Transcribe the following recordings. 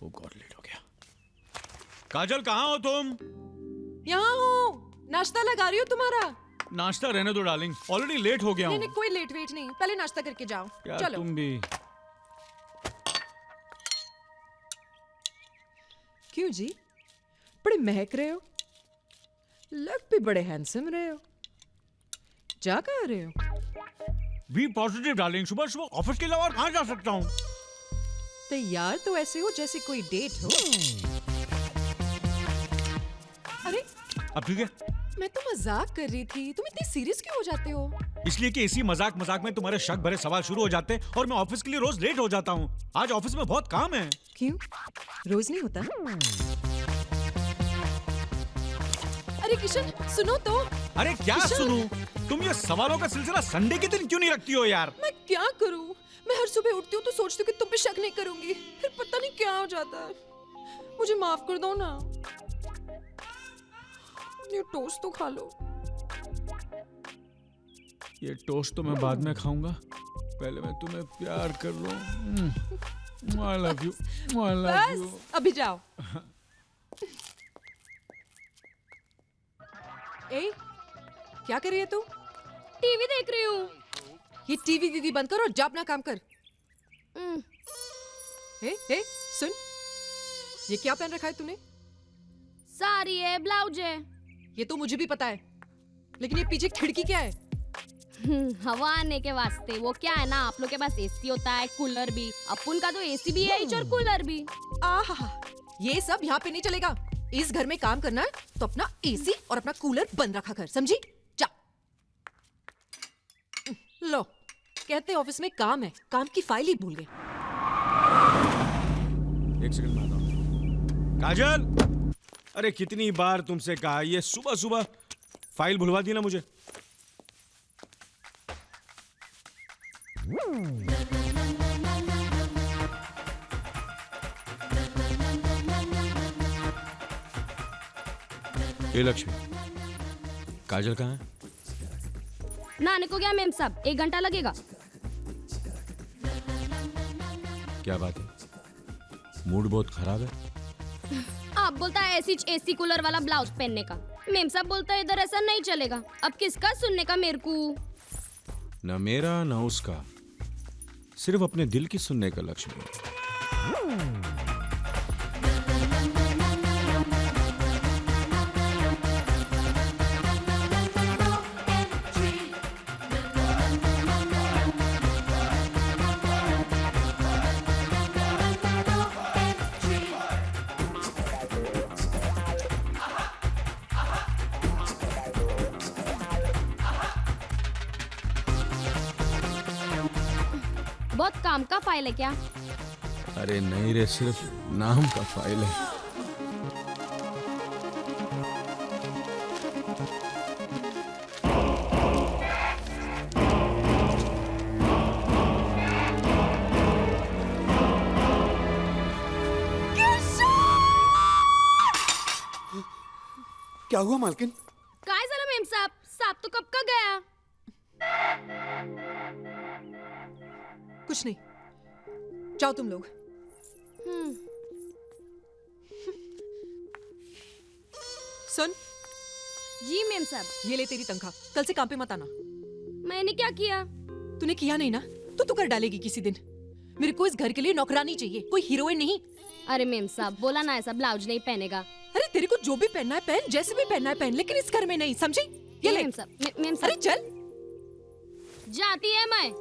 ओ God, late हो गया। काजल कहाँ हो तुम? यहाँ हूँ, नाश्ता लगा रही हूँ तुम्हारा। नाश्ता रहने दो डार्लिंग, ऑलरेडी लेट हो गया हूँ। नहीं, कोई लेट वेट नहीं, पहले नाश्ता करके जाओ। यार चलो। तुम भी। क्यों जी, बड़े महक रहे हो, लग भी बड़े हैंडसम रहे हो। जा कहाँ रहे हो? बी पॉजिटिव डार्लिंग, सुबह सुबह ऑफिस के अलावा और कहाँ जा सकता हूँ? तैयार तो ऐसे हो जैसे कोई डेट हो। अरे अब ठीक है। मैं तो मजाक कर रही थी, तुम इतनी सीरियस क्यों हो जाते हो? इसलिए कि इसी मजाक मजाक में तुम्हारे शक भरे सवाल शुरू हो जाते हैं और मैं ऑफिस के लिए रोज लेट हो जाता हूँ। आज ऑफिस में बहुत काम है। क्यों, रोज नहीं होता? अरे किशन सुनो तो। अरे क्या किशन! सुनूं? तुम ये सवालों का सिलसिला संडे के दिन क्यों नहीं रखती हो यार? मैं क्या करूं? मैं हर सुबह उठती हूँ तो सोचती हूँ कि तुम पे शक नहीं करूंगी, फिर पता नहीं क्या हो जाता है। मुझे माफ कर दो ना। ये टोस्ट तो खा लो। ये टोस्ट तो मैं बाद में खाऊंगा, पहले मैं तुम्हें प्यार कर लूं। I love you, I love you। बस अभी जाओ। ए, क्या कर रही है तू? टीवी देख रही हूँ। ये टीवी वीवी बंद कर और जा अपना काम कर। ए, सुन, ये क्या पहन रखा है तूने? साड़ी है, ब्लाउज है। ये तो मुझे भी पता है, लेकिन ये पीछे खिड़की क्या है? हवा आने के वास्ते। वो क्या है ना, आप लोग के पास एसी होता है, कूलर भी। अपन का तो एसी भी है ही और कूलर भी। आहा, ये सब यहाँ पे नहीं चलेगा। इस घर में काम करना है तो अपना एसी और अपना कूलर बंद रखा कर, समझी? जा। लो, कहते ऑफिस में काम है, काम की फाइल ही भूल गए। एक सेकंड में आता हूं। काजल, अरे कितनी बार तुमसे कहा, ये सुबह सुबह फाइल भुलवा दी ना मुझे। ये लक्ष्मी, काजल कहाँ है? नाने को गया मेम साहब, 1 घंटा लगेगा। क्या बात है, मूड बहुत खराब है। आप बोलता है एसी कूलर वाला ब्लाउज पहनने का। मेम साहब बोलता है इधर ऐसा नहीं चलेगा। अब किसका सुनने का मेरे को? न मेरा न उसका, सिर्फ अपने दिल की सुनने का लक्ष्मी। बहुत काम का फाइल है क्या? अरे नहीं रे, सिर्फ नाम का फाइल है। क्या हुआ मालकिन? काय झालं मेम साहब? साहब तो कब का गया? कुछ नहीं, जाओ तुम लोग। सुन, जी मेम साहब। ये ले तेरी तनख्वाह, कल से काम पे मत आना। मैंने क्या किया? तूने किया नहीं ना, तो तू कर डालेगी किसी दिन। मेरे को इस घर के लिए नौकरानी चाहिए, कोई हीरोइन नहीं। अरे मेम साहब, बोला ना ऐसा ब्लाउज नहीं पहनेगा। अरे तेरे को जो भी पहनना है पहन, जैसे भी पहनना है पहन, लेकिन इस घर में नहीं, समझी? ये ले। मेम साहब, मेम अरे साहब। चल। जाती है मैं,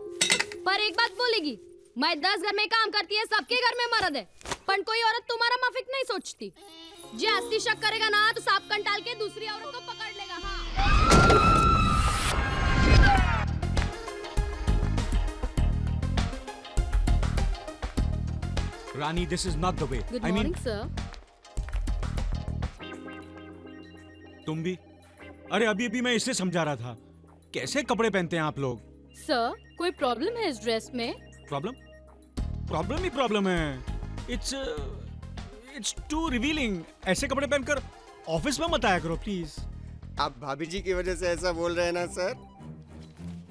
पर एक बात बोलेगी, मैं 10 घर में काम करती है, सबके घर में मर्द है, पर कोई औरत तुम्हारा माफिक नहीं सोचती। जास्ती शक करेगा ना तो सांप कंटाल के दूसरी औरत को पकड़ लेगा। हाँ। Rani, this is not the way. Good I mean, morning sir. तुम भी? अरे अभी अभी मैं इसे समझा रहा था, कैसे कपड़े पहनते हैं आप लोग। सर, कोई प्रॉब्लम है इस ड्रेस में? प्रॉब्लम? प्रॉब्लम ही प्रॉब्लम है। It's too revealing. ऐसे कपड़े पहनकर ऑफिस में मत आया करो प्लीज। आप भाभी जी की वजह से ऐसा बोल रहे हैं ना सर?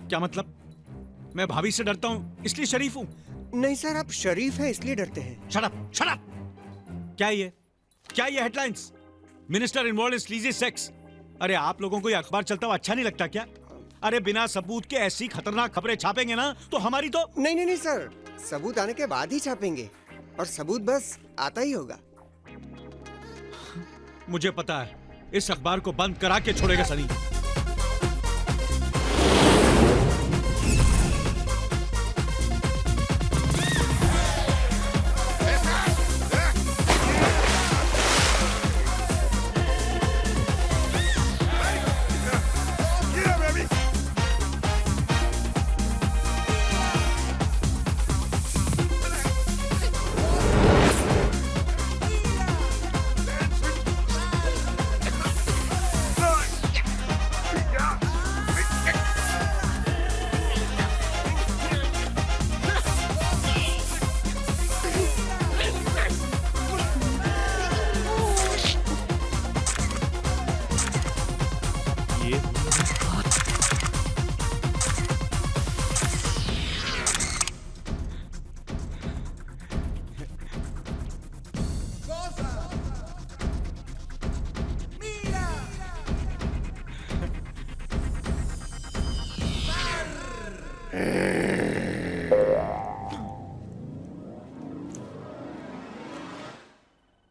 क्या मतलब? मैं भाभी से डरता हूँ इसलिए शरीफ हूँ? नहीं सर, आप शरीफ हैं इसलिए डरते हैं। Shut up, shut up. क्या ये headlines? Minister involve in sleazy sex. अरे आप लोगों को ये अखबार चलता हुआ अच्छा नहीं लगता क्या? अरे बिना सबूत के ऐसी खतरनाक खबरें छापेंगे ना तो हमारी तो नहीं सर, सबूत आने के बाद ही छापेंगे, और सबूत बस आता ही होगा। मुझे पता है इस अखबार को बंद करा के छोड़ेगा सनी।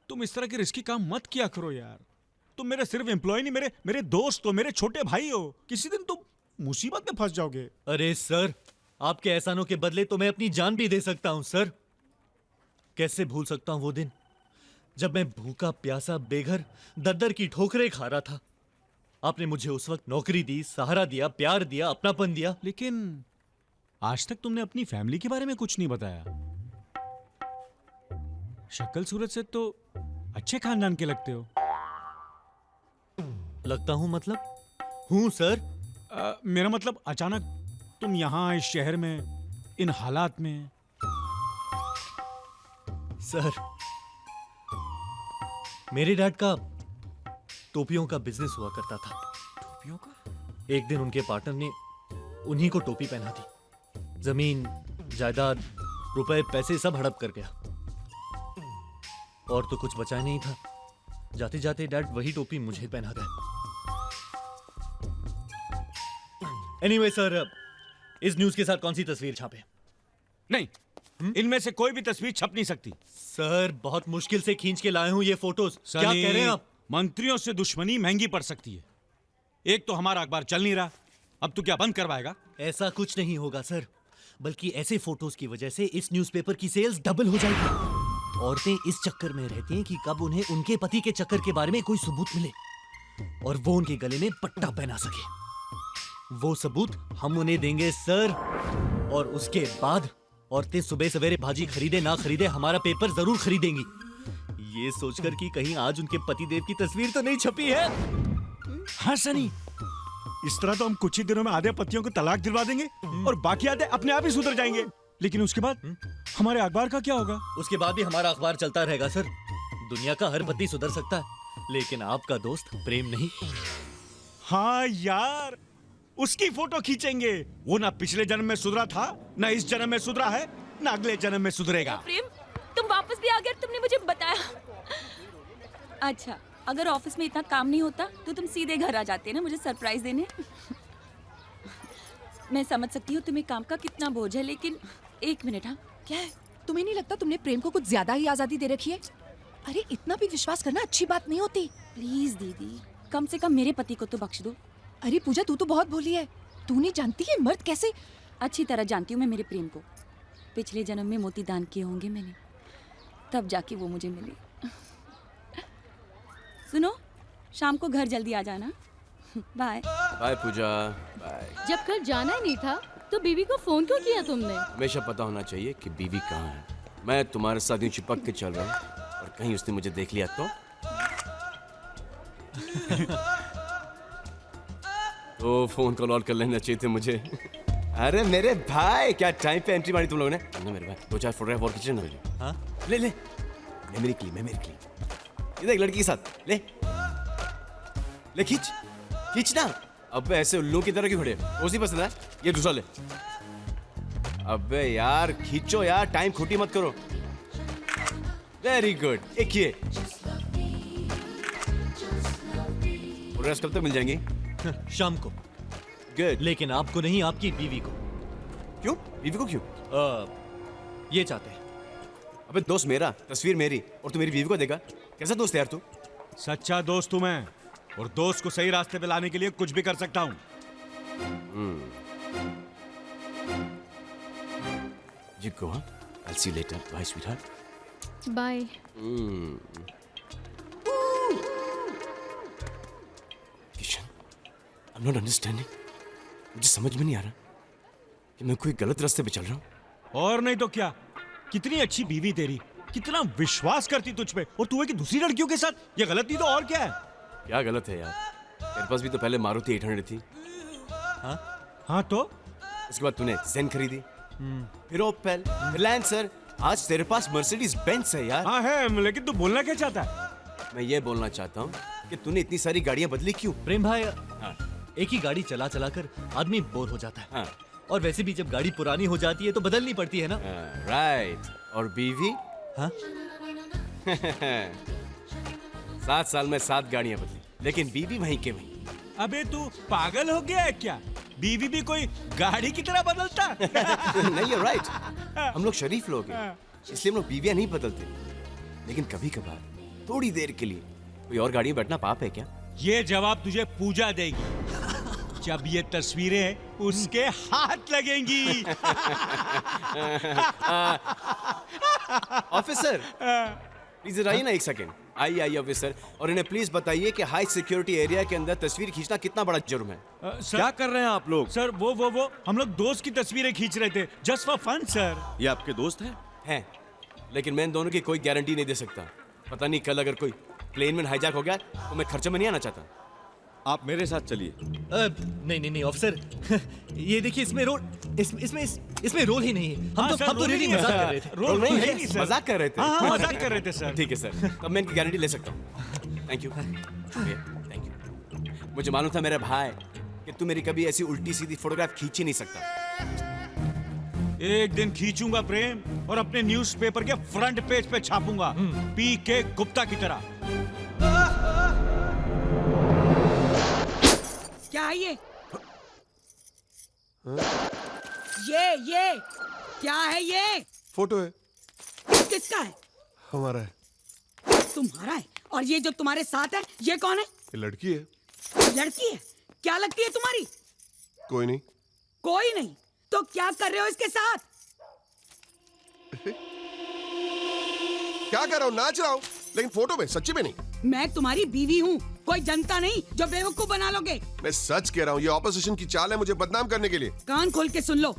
तुम इस तरह के रिस्की काम मत किया करो यार। तुम मेरे सिर्फ एम्प्लॉय नहीं, मेरे दोस्त हो, मेरे छोटे भाई हो। किसी दिन तुम मुसीबत में फंस जाओगे। अरे सर, आपके एहसानों के बदले तो मैं अपनी जान भी दे सकता हूं सर। कैसे भूल सकता हूं वो दिन जब मैं भूखा प्यासा बेघर दर की ठोकरें खा रहा था। आपने मुझे उस वक्त नौकरी दी, सहारा दिया, प्यार दिया, अपनापन दिया। लेकिन आज तक तुमने अपनी फैमिली के बारे में कुछ नहीं बताया। शक्ल सूरत से तो अच्छे खानदान के लगते हो। लगता हूं मतलब? हूं सर। मेरा मतलब अचानक तुम यहाँ इस शहर में इन हालात में। सर, मेरे डैड का टोपियों का बिजनेस हुआ करता था। टोपियों का? एक दिन उनके पार्टनर ने उन्हीं को टोपी पहना दी। जमीन, जायदाद, रुपए, पैसे सब हड़प कर गया और तो कुछ बचा नहीं था। जाते जाते डैड वही टोपी मुझे पहना गए। एनीवे सर, इस न्यूज के साथ कौन सी तस्वीर छापे? नहीं, इनमें से कोई भी तस्वीर छप नहीं सकती। सर, बहुत मुश्किल से खींच के लाए हूं ये फोटोज। क्या कह रहे हैं आप? मंत्रियों से दुश्मनी महंगी पड़ सकती है। एक तो हमारा अखबार चल नहीं रहा, अब तू क्या बंद करवाएगा? ऐसा कुछ नहीं होगा सर, बल्कि ऐसे फोटोज की वजह से इस न्यूज़पेपर की सेल्स डबल हो जाएगी। औरतें इस चक्कर में रहती हैं कि कब उन्हें उनके पति के चक्कर के बारे में कोई सबूत मिले और वो उनके गले में पट्टा पहना सके। वो सबूत हम उन्हें देंगे सर, और उसके बाद औरतें सुबह सवेरे भाजी खरीदे ना खरीदे हमारा पेपर जरूर खरीदेंगी, ये सोचकर कि कहीं आज उनके पतिदेव की तस्वीर तो नहीं छपी है। हाँ सनी, इस तरह तो हम कुछ ही दिनों में आधे पतियों को तलाक दिलवा देंगे और बाकी आधे अपने आप ही सुधर जाएंगे। लेकिन उसके बाद हमारे अखबार का क्या होगा? उसके बाद भी हमारा अखबार चलता रहेगा सर। दुनिया का हर पति सुधर सकता है, लेकिन आपका दोस्त प्रेम नहीं। हाँ यार, उसकी फोटो खींचेंगे। वो ना पिछले जन्म में सुधरा था, ना इस जन्म में सुधरा है, ना अगले जन्म में सुधरेगा। प्रेम, तुम वापस भी आ गए, तुमने मुझे बताया। अच्छा, अगर ऑफिस में इतना काम नहीं होता तो तुम सीधे घर आ जाते ना मुझे सरप्राइज देने। मैं समझ सकती हूँ तुम्हें काम का कितना बोझ है, लेकिन एक मिनट। हाँ, क्या है? तुम्हें नहीं लगता तुमने प्रेम को कुछ ज्यादा ही आजादी दे रखी है? अरे इतना भी विश्वास करना अच्छी बात नहीं होती। प्लीज दीदी, कम से कम मेरे पति को तो बख्श दो। अरे पूजा, तू तो बहुत भोली है। तू नहीं जानती है मर्द कैसे? अच्छी तरह जानती हूँ मैं मेरे प्रेम को। पिछले जन्म में मोती दान किए होंगे मैंने, तब जाके वो मुझे मिले। सुनो, शाम को घर जल्दी आ जाना। बाय बाय पूजा, बाय। जब कल जाना ही नहीं था तो बीवी को फोन क्यों किया तुमने? हमेशा पता होना चाहिए कि बीवी कहाँ है। मैं तुम्हारे साथ यूं चिपक के चल रहा हूँ और कहीं उसने मुझे देख लिया तो फोन कॉल और कर लेना चाहिए थे मुझे। अरे मेरे भाई, क्या टाइम पे एंट्री मारी तुम लोगों ने। ना मेरे भाई, 2-4 फोटोग्राफ और खींचना मुझे। हाँ, ले ले, मेमोरी के लिए। ये देख, लड़की के साथ ले खींच ना। अब ऐसे उल्लू की तरह क्यों खड़े? उसी पसंद है, ये दूसरा ले। अबे यार खींचो यार, टाइम खोटी मत करो। Very good. एक ये फोटोग्राफ्स कब तक मिल जाएंगी? शाम को। गुड। लेकिन आपको नहीं, आपकी बीवी को। क्यों? बीवी को क्यों? ये चाहते हैं। अबे दोस्त मेरा, तस्वीर मेरी, और तू मेरी बीवी को देगा? कैसा दोस्त है यार तू? सच्चा दोस्त हूं मैं, और दोस्त को सही रास्ते पे लाने के लिए कुछ भी कर सकता हूं। You go on. I'll see you later. Bye, sweetheart. Bye. Kishan, I'm not understanding. मुझे समझ में नहीं आ रहा कि मैं कोई गलत रास्ते पे चल रहा हूँ। और नहीं तो क्या, कितनी अच्छी बीवी तेरी, कितना विश्वास करती तुझ पे, और तू है कि दूसरी लड़कियों के साथ। ये गलत नहीं तो और क्या है? क्या गलत है यार? तेरे पास भी तो पहले मारुति 800 थी। हाँ तो उसके बाद तूने जेन खरीदी, फिर ओपेल, फिर लैंसर, आज तेरे पास मर्सिडीज बेंज है यार। हाँ है, लेकिन तू बोलना क्या चाहता है? मैं ये बोलना चाहता हूँ कि तूने इतनी सारी गाड़ियाँ बदली क्यों? प्रेम भाई, हाँ, एक ही गाड़ी चला चला कर आदमी बोर हो जाता है। हाँ, और वैसे भी जब गाड़ी पुरानी हो जाती है तो बदलनी पड़ती है ना। राइट। और बीवी? हाँ? 7 साल में 7 गाड़ियाँ बदली, लेकिन बीवी वहीं के वहीं। अबे तू पागल हो गया है क्या? बीवी भी कोई गाड़ी की तरह बदलता? नहीं, you're right. हम लोग शरीफ लोग हैं, इसलिए हम लोग बीवियाँ नहीं बदलते। लेकिन कभी कभार थोड़ी देर के लिए कोई और गाड़ी में बैठना पाप है क्या? ये जवाब तुझे पूजा देगी जब ये तस्वीरें उसके हाथ लगेंगी। ऑफिसर, प्लीज इधर आइए ना एक सेकेंड। आइए ऑफिसर, और इन्हें प्लीज बताइए कि हाई सिक्योरिटी एरिया के अंदर तस्वीर खींचना कितना बड़ा जुर्म है। सर, क्या कर रहे हैं आप लोग? सर वो हम लोग दोस्त की तस्वीरें खींच रहे थे, जस्ट फॉर फन सर। ये आपके दोस्त हैं? हैं, लेकिन मैं इन दोनों की कोई गारंटी नहीं दे सकता। पता नहीं कल अगर कोई प्लेन में हाईजैक हो गया तो मैं खर्चे में नहीं आना चाहता। आप मेरे साथ चलिए। नहीं ऑफिसर, ये देखिए इसमें रोल इसमें रोल ही नहीं है। हाँ, हम सर, तो रोल really ही नहीं है, मजाक सर। कर रहे थे। रोल नहीं है है, नहीं, सर। मजाक कर रहे थे। हाँ, मजाक कर रहे थे सर। ठीक है सर, अब मैं इनकी गारंटी ले सकता हूँ। Thank you, thank you. मुझे मालूम था मेरे भाई कि तू मेरी कभी ऐसी उल्टी सीधी फोटोग्राफ खींच ही नहीं सकता। एक दिन खींचूंगा प्रेम, और अपने न्यूज़पेपर के फ्रंट पेज पे छापूंगा, पीके गुप्ता की तरह। क्या है ये? ये क्या है ये? फोटो है। किसका है? हमारा है। तुम्हारा है? और ये जो तुम्हारे साथ है ये कौन है? ये लड़की है। लड़की है? क्या लगती है तुम्हारी? कोई नहीं। कोई नहीं तो क्या कर रहे हो इसके साथ? क्या कर रहा हूँ? नाच रहा हूँ, लेकिन फोटो में, सच्ची में नहीं। मैं तुम्हारी बीवी हूँ, कोई जनता नहीं जो बेवकूफ बना लोगे। मैं सच कह रहा हूँ, ये ऑपोजिशन की चाल है मुझे बदनाम करने के लिए। कान खोल के सुन लो,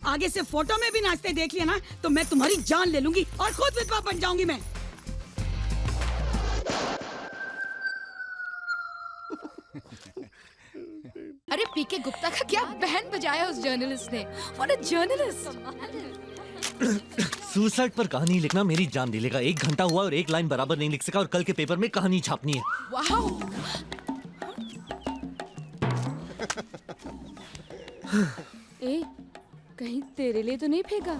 आगे से फोटो में भी नाचते देख लिया ना तो मैं तुम्हारी जान ले लूंगी और खुद विधवा बन जाऊंगी मैं। अरे पीके गुप्ता का क्या बैंड बजाया उस जर्नलिस्ट ने। What a journalist. सुसाइड पर कहानी लिखना मेरी जान ले लेगा। 1 घंटा हुआ और 1 लाइन बराबर नहीं लिख सका, और कल के पेपर में कहानी छापनी है। वाओ। ए, कहीं तेरे लिए तो नहीं फेंका?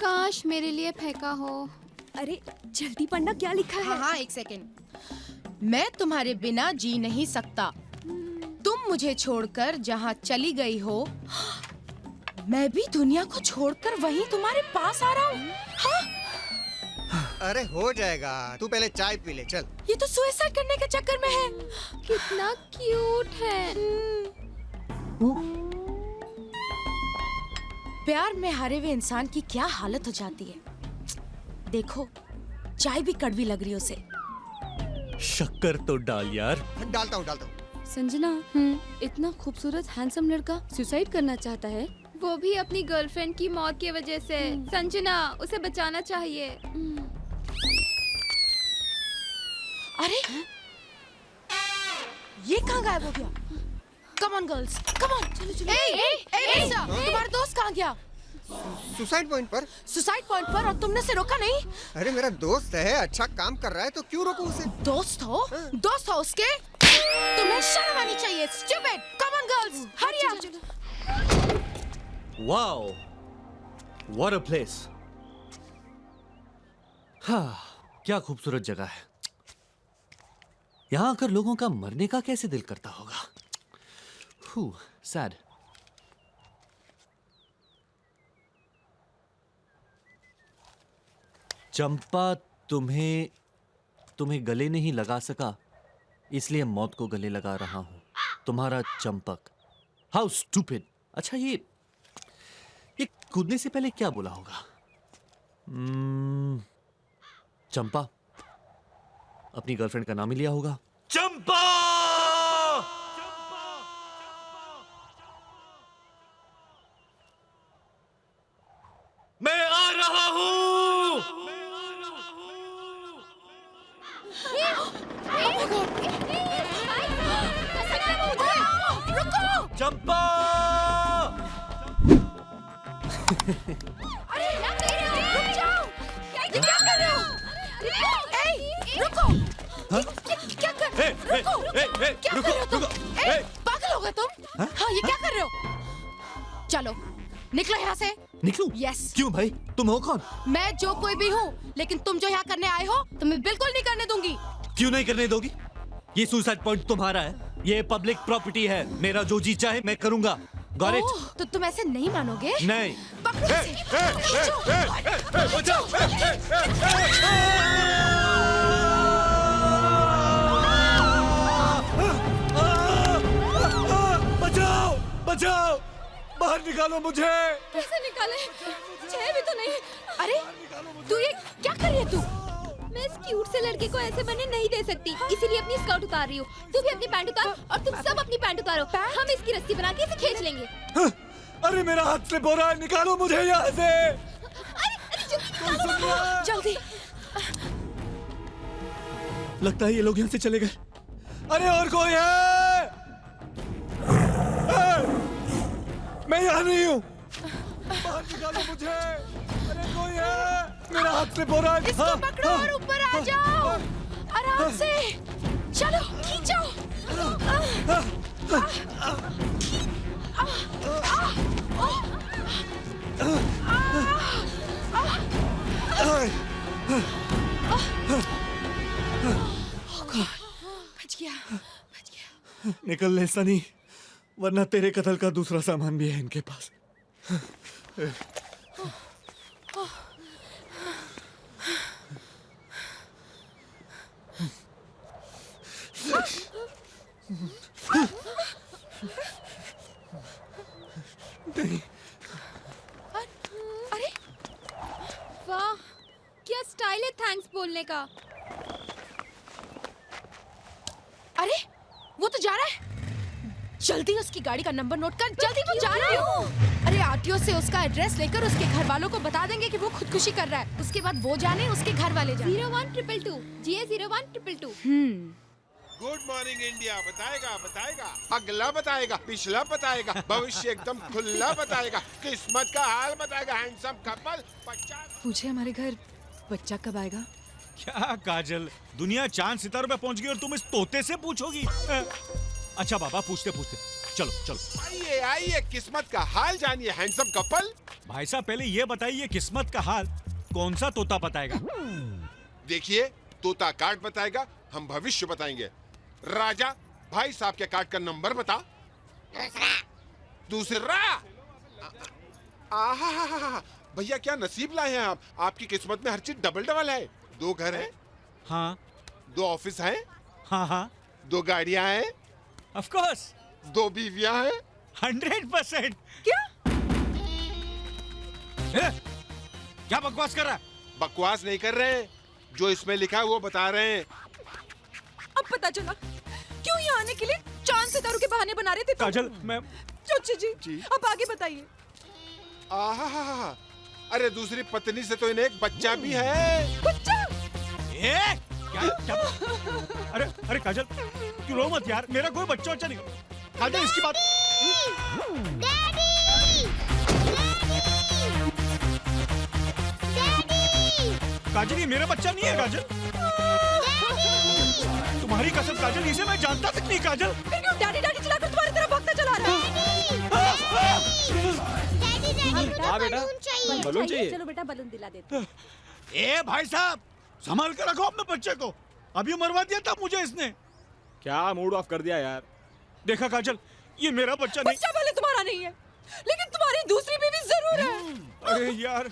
काश मेरे लिए फेंका हो। अरे जल्दी पढ़ना, क्या लिखा है? हाँ 1 सेकेंड। मैं तुम्हारे बिना जी नहीं सकता। तुम मुझे छोड़कर जहाँ चली गई हो, मैं भी दुनिया को छोड़कर वहीं तुम्हारे पास आ रहा हूँ। हाँ? अरे हो जाएगा, तू पहले चाय पी ले, चल। ये तो सुसाइड करने के चक्कर में है। कितना क्यूट है। प्यार में हारे हुए इंसान की क्या हालत हो जाती है। देखो, चाय भी कड़वी लग रही उसे। शक्कर तो डाल यार। डालता हूँ। संजना, इतना खूबसूरत हैंडसम लड़का सुसाइड करना चाहता है, वो भी अपनी गर्लफ्रेंड की मौत की वजह से। संजना, उसे बचाना चाहिए। अरे ये कहाँ गायब हो गया? Come on girls, come on, चलो चलो। तुम्हारा दोस्त कहाँ गया? सुसाइड पॉइंट पर। सुसाइड पॉइंट पर, और तुमने उसे रोका नहीं? अरे मेरा दोस्त है, अच्छा काम कर रहा है तो क्यों रोकूं उसे? दोस्त हो उसके? तुम्हें शर्म आनी चाहिए। Stupid, come on girls, hurry up. Wow, what a place. हाँ, क्या खूबसूरत जगह है। यहां आकर लोगों का मरने का कैसे दिल करता होगा। सैड। चंपा तुम्हें गले नहीं लगा सका, इसलिए मौत को गले लगा रहा हूं। तुम्हारा चंपक। How stupid. अच्छा ये कूदने से पहले क्या बोला होगा? चंपा। अपनी गर्लफ्रेंड का नाम ही लिया होगा। चंपा! मैं आ रहा हूं। चंपा! अरे रुक जाओ। ये क्या कर रहे हो? रुको। क्या कर रहे हो? क्या कर रहे हो तुम? पागल हो गए तुम? हाँ, ये क्या कर रहे हो? चलो निकलो यहाँ से। निकलूं? यस। क्यों भाई, तुम हो कौन? मैं जो कोई भी हूँ, लेकिन तुम जो यहाँ करने आए हो तो मैं बिल्कुल नहीं करने दूंगी। क्यों नहीं करने दोगी? ये सुसाइड पॉइंट तुम्हारा है, ये पब्लिक प्रॉपर्टी है। मेरा जो जी चाहे मैं करूंगा। Got it? ओह, तो तुम ऐसे नहीं मानोगे? नहीं। पकड़ो इसे। बचाओ! बचाओ! बाहर निकालो मुझे! कैसे निकाले? छह भी तो नहीं। अरे तू ये क्या कर रही है तू? मैं इस क्यूट से लड़के को ऐसे बनने नहीं दे सकती, इसीलिए अपनी स्कर्ट उतार रही हूँ। तू भी अपनी पैंट उतार और तुम सब अपनी पैंट उतारो। हम इसकी रस्सी बना के इसे खींच लेंगे। अरे मेरा हाथ स्लिप हो रहा है, निकालो मुझे यहाँ से। जल्दी। लगता है ये लोग यहाँ से चले गए। अरे और कोई है? मैं यहाँ नहीं हूँ। बाहर निकालो मुझे। अरे कोई है? मेरा हाथ स्लिप हो रहा है। इसको पकड़ो और ऊपर आ जाओ। आराम से। चलो खींचो। बच गया। निकल ले सनी, वरना तेरे कत्ल का दूसरा सामान भी है इनके पास। नहीं। अरे वाह, क्या स्टाइल है थैंक्स बोलने का। अरे वो तो जा रहा है। जल्दी उसकी गाड़ी का नंबर नोट कर। जल्दी, वो जा रहा है। अरे आरटीओ से उसका एड्रेस लेकर उसके घर वालों को बता देंगे कि वो खुदकुशी कर रहा है। उसके बाद वो जाने, उसके घर वाले जाने। 01222 GA 01222। गुड मॉर्निंग इंडिया बताएगा, अगला बताएगा, पिछला बताएगा, भविष्य एकदम खुला बताएगा, किस्मत का हाल बताएगा। Handsome couple 50। पूछे हमारे घर बच्चा कब आएगा? क्या काजल, दुनिया चांद सितारों पे पहुंच गई और तुम इस तोते से पूछोगी? अच्छा बाबा, पूछते चलो। आइए किस्मत का हाल जानिए हैंडसम कपल। भाई साहब पहले ये बताइए, किस्मत का हाल कौन सा तोता बताएगा? देखिए, तोता कार्ड बताएगा, हम भविष्य बताएंगे। राजा, भाई साहब के कार्ड का नंबर बता। दूसरा। आहा, भैया क्या नसीब लाए हैं आप। आपकी किस्मत में हर चीज डबल है। 2 घर हैं। हाँ। 2 ऑफिस हैं। हाँ। 2 गाड़ियां हैं। Of course. 2 बीवियां हैं। 100%। क्या बकवास कर रहा है? बकवास नहीं कर रहे हैं, जो इसमें लिखा है वो बता रहे हैं। अब पता चला क्यों यहाँ आने के लिए चांद सितारों के बहाने बना रहे थे। काजल, मैं चाची जी अब आगे बताइए। आहा, अरे दूसरी पत्नी से तो इन्हें एक बच्चा भी है। बच्चा? क्या? अरे काजल, क्यों रो मत यार, मेरा कोई बच्चा नहीं। काजल इसकी बात। काजल ये मेरा बच्चा नहीं है काजल। तुम्हारी कसम काजल, इसे मैं जानता तक नहीं काजल। डैडी चलाकर तुम्हारी तरफ भागता चला रहा है। हाँ बेटा, बलून चाहिए। चलो बेटा बलून दिला देते। ए भाई साहब, संभाल कर रखो अपने बच्चे को। अभी मरवा दिया था मुझे इसने। क्या मूड ऑफ कर दिया यार? देखा काजल, ये मेरा बच्चा नहीं। बच्चा भले तुम्हारा नहीं है, लेकिन तुम्हारी दूसरी बीवी जरूर है। अरे यार